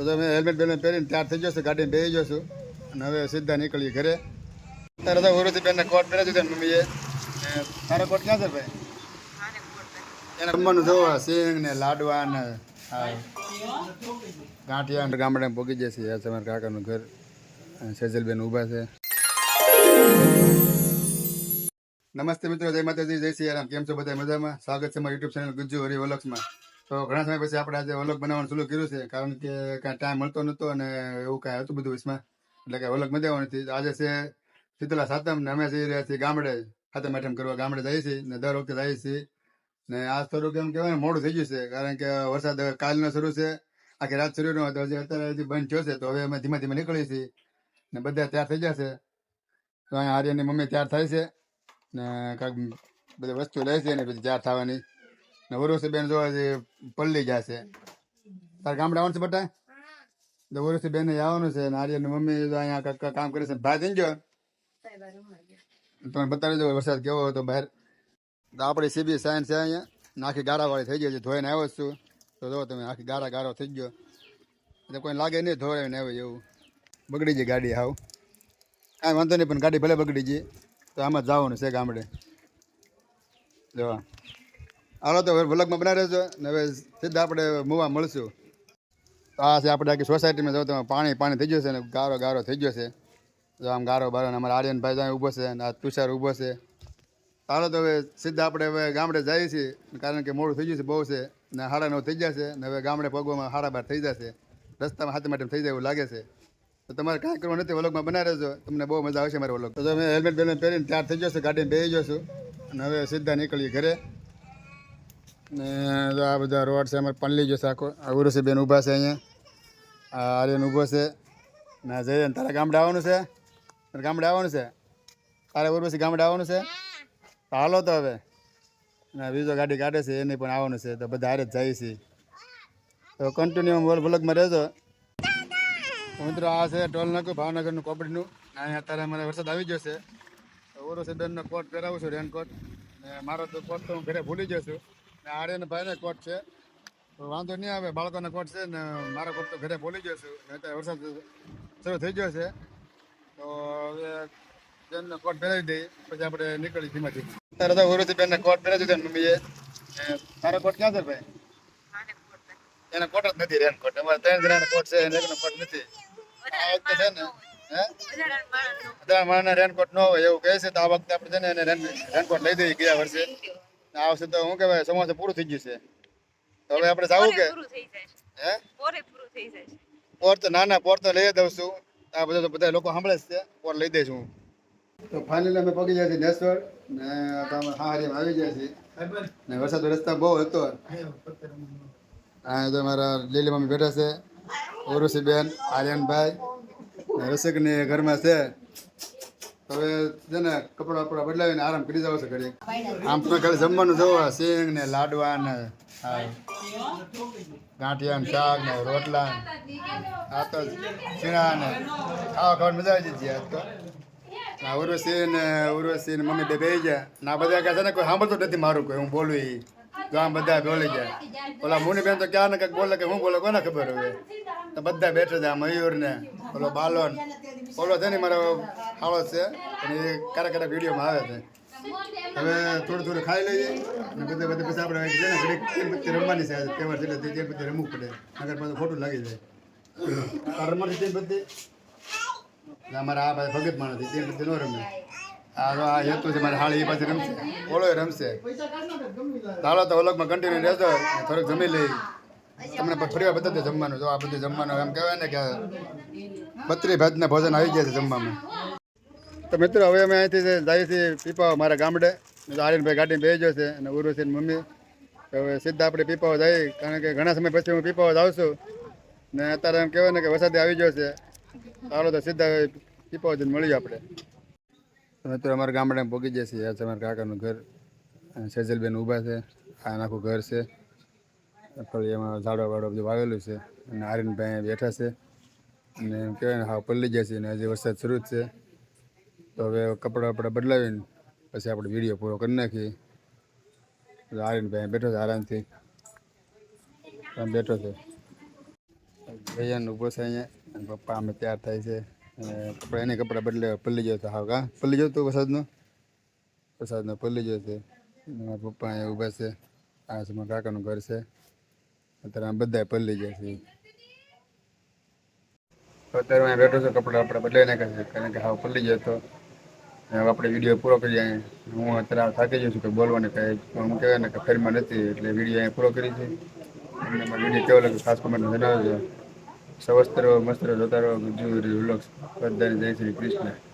તો તમે હેલ્મેટ બેલ્મેટ પહેરીને તૈયાર થઈ જશો, ગાડીને બેસી જશો અને હવે સીધા નીકળીએ ઘરે. તારે તો ઉરુથી બેનને કોટ પહેરી દીધો ને મમ્મીએ. તારો કોટ ક્યાં છે ભાઈ? એને જમવાનું જોવા સિંગ ને લાડવા ને ગાંઠિયા ગામડે પોગી જશે. આ તમારા કાકાનું ઘર. સેજલબેન ઊભા છે. નમસ્તે મિત્રો, જય માતાજી, જય સિયારામ. કેમ છો બધા? મજામાં? સ્વાગત છે મારા યુટ્યુબ ચેનલ ગુજ્જુ હરી વ્લોગ્સમાં. તો ઘણા સમય પછી આપણે આજે વ્લોગ બનાવવાનું શરૂ કર્યું છે, કારણ કે કાંઈ ટાઈમ મળતો નહોતો અને એવું કાંઈ હતું બધું વિશમાં, એટલે કે વ્લોગ બનાવવાનું નથી. આજે છે શીતલા સાતમ ને અમે જઈ રહ્યા છીએ ગામડે સાતમ આઠમ કરવા. ગામડે જઈએ છીએ ને દર વખતે જઈએ છીએ ને આજ થોડુંક એમ કહેવાય ને મોડું થઈ ગયું છે, કારણ કે વરસાદ કાલનો શરૂ છે, આખી રાત શરૂ ન હતો, હજી અત્યારે હજી બંધ થયો છે. તો હવે અમે ધીમે ધીમે નીકળીએ છીએ ને બધા તૈયાર થઈ જશે. તો અહીંયા આર્યની મમ્મી તૈયાર થાય છે ને કાંઈક બધી વસ્તુ લે છે ને પછી તૈયાર થવાની ને ઉર્વશી બેન જોવા છે પલ્લી જશે. તારે ગામડે આવવાનું છે બટા? તો ઉર્વશી બેન આવવાનું છે ને આર્યની મમ્મી તો અહીંયા કાંઈક કામ કરે છે. ભાઈ થઈ ગયો તમે બતાવી દો વરસાદ કેવો હતો બહાર. તો આપણી સીબી સાયન્સ છે અહીંયા આખી ગારાવાળી થઈ ગઈ છે. ધોઈને આવ્યો જ છું તો જો તમે આખી ગારો થઈ ગયો એટલે કોઈ લાગે નહીં ધોઈને આવે એવું. બગડી જાય ગાડી હાવ. કાંઈ વાંધો નહીં, પણ ગાડી ભલે બગડી ગઈ તો આમાં જવાનું છે ગામડે. જો હાલો તો વ્લોગમાં બનાવી રહેજો ને હવે સીધા આપણે મુવા મળશું. આ છે આપણે આખી સોસાયટીમાં જો તમે પાણી થઈ ગયું છે ને ગારો થઈ ગયો છે. જો આમ ગારો બારો ને અમારા આર્યનભાઈ ત્યાં ઊભો છે ને આ તુષાર ઊભો છે. હાલો તો હવે સીધા આપણે હવે ગામડે જઈએ છીએ, કારણ કે મોડું થઈ ગયું છે બહુ છે ને 9:30 થઈ જશે ને હવે ગામડે પગવામાં 12:30 થઈ જશે. રસ્તામાં હાથે માટે થઈ જાય એવું લાગે છે. તો તમારે કાંઈ કરવું નથી, વ્લોગમાં બનાવી રહેજો, તમને બહુ મજા આવશે મારો વ્લોગ. તો તમે હેલ્મેટ બેલ્મેટ પહેરીને તૈયાર થઈ જશો, ગાડીને બેસી જશો અને હવે સીધા નીકળીએ ઘરે. ને તો આ બધા રોડ છે અમારે પલ્લી જશે આખો. આ ઉર્વશી બેન ઊભા છે અહીંયા, આ આર્યન ઊભો છે ને જઈએ. તારે ગામડે આવવાનું છે? ગામડે આવવાનું છે તારે ઉર્વશી? ગામડે આવવાનું છે? હાલો તો હવે ને બીજો ગાડી કાઢે છે એને પણ આવવાનું છે, તો બધા હારે જ જાય છે. તો કન્ટિન્યુ વ્લોગમાં રહેજો મિત્રો. આ છે ટોલ નાકું ભાવનગરનું કોપડીનું. અહીંયા અત્યારે મને વરસાદ આવી જશે. ઉર્વશી બેનનો કોટ પહેરાવું છું, રેનકોટ. ને મારો તો કોટ તો હું ઘરે ભૂલી જશું ને આર્યન ભાઈને કોટ છે તો વાંધો નહીં આવે. બાળકોનો કોટ છે ને મારો કોટ તો ઘરે ભૂલી જશું. અત્યારે વરસાદ શરૂ થઈ ગયો છે તો હવે બેનનો કોટ પહેરાવી દઈએ પછી આપણે નીકળી ધીમે ધીમે. તારે તો ઉર્વશી બેનને કોટ પહેરાવી દીધો ને મમ્મીએ. તારો કોટ ક્યાં છે ભાઈ? એનો કોટ જ નથી, રેનકોટ. અમારે 3 જણાનો કોટ છે, એનો કોટ નથી. આ વખતે છે ને બધા માણસના રેનકોટ ન હોય એવું કહે છે, તો આ વખતે આપણે છે ને એને રેનકોટ લઈ દઈએ. ગયા વર્ષે આ વર્ષે તો શું કહેવાય ચોમાસું પૂરું થઈ ગયું છે, તો હવે આપણે જવું કે હે પોર તો નાના પોર તો લઈ દઉં છું. આ બધા તો બધા લોકો સાંભળે જ છે, પોર લઈ દઈશું હું. તો ફાઇનલી અમે પગી જાય છે નેસવર ને હારીમાં આવી જાય છે ને વરસાદ રસ્તા બહુ હતો. હા તો મારા લીલી મમ્મી બેઠા છે, ઉર્વશી બેન, આર્યનભાઈ રસિકની ઘરમાં છે. હવે છે ને કપડા બપડા બદલાવીને આરામ કરી જાવ છે ઘડી. આમ તમે ખાલી જમવાનું જોવા સિંગ ને લાડવા ને ગાંઠિયા ને શાક ને રોટલા આ તો શીણા ને ખાવા ખાવાની મજા આવી જતી. આજ તો ઉર્વશી ને મમ્મી બે ગયા ના બધા કહે છે ને કોઈ સાંભળતું નથી મારું, કોઈ હું બોલું એ તો આમ બધા બોલી જાય. ઓલા મુની બેન તો ક્યાં ને કંઈક બોલે કે હું બોલે કોને ખબર હવે. તો બધા બેઠે છે, આ મયુર ને ઓલો બાલોન ઓલો છે ને મારો હાળો છે અને એ ક્યારેક વિડીયોમાં આવે છે. હવે થોડું ખાઈ લઈએ અને બધે પછી આપણે છે ને ઘડીક તીન રમવાની છે. તહેવાર છે એટલે તીન બધી રમવું પડે, નગર પાછું ખોટું લાગી જાય. રમવાની તીન બધી અમારા આ ભાઈ ભગત માણસ તીન બધી ન રમે. આ હેતુ છે મારે હાળી એ પાછી રમશે, ઓલો રમશે. ચાલો તો વ્લોગમાં કન્ટિન્યુ રહેજો, થોડુંક જમી લઈ. તમને ફરી વાર બતાવજો જમવાનું. જો આ બધું જમવાનું એમ કહેવાય ને કે 32 ભાતના ભોજન આવી ગયા છે જમવામાં. તો મિત્રો હવે અમે અહીંથી જઈએ છીએ પીપાવ મારા ગામડે. આર્યનભાઈ ગાડીમાં બેસી જશે અને ઉર્વશી મમ્મી. હવે સીધા આપણે પીપાવ જઈએ, કારણ કે ઘણા સમય પછી હું પીપાવ જાઉં છું ને અત્યારે એમ કહેવાય ને કે વરસાદ આવી ગયો છે. ચાલો તો સીધા પીપાવ જઈને મળીએ આપણે. મિત્રો અમારા ગામડે પહોંચી જશે. આ છે અમારા કાકાનું ઘર. સેજલબેન ઊભા છે, આ આખું ઘર છે. ફળિયામાં ઝાડવા વાડવા બધું વાવેલું છે અને આર્યનભાઈ બેઠા છે અને એમ કહેવાય ને હા પલ્લી જશે ને હજી વરસાદ શરૂ જ છે. તો હવે કપડાં બપડા બદલાવીને પછી આપણે વિડીયો પૂરો કરી નાખીએ. આર્યનભાઈ બેઠો છે આરામથી, બેઠો છે. ભૈયાનું ઊભો છે અહીંયા અને પપ્પા અમે તૈયાર થાય છે અને કપડા એને કપડાં બદલે પલ્લી ગયો તો હાવ કા પલ્લી ગયો તો વરસાદનો પલ્લી ગયો છે અને મારા પપ્પા અહીંયા ઊભા છે. આ છે મારા કાકાનું ઘર છે. અત્યારે આમ બધા પલ્લી ગયા છે. અત્યારે હું બેઠો છું કપડાં બદલાઈ નાખ્યા છે કારણ કે હાવ પલ્લી ગયો તો હવે આપણે વિડીયો પૂરો કરીએ. હું અત્યારે થાકી ગયો છું કે બોલવાને કાંઈ હું કહેવાય ને કે ફરીમાં નથી એટલે વિડીયો અહીંયા પૂરો કરી છે. તમને મારો વિડીયો કેવો લાગે ખાસ કમેન્ટમાં જણાવજો. સ્વસ્થ રહો, મસ્ત રહો, જોતા રહો ગુજ્જુ વ્લોગ્સ. બધાને જય શ્રી કૃષ્ણ.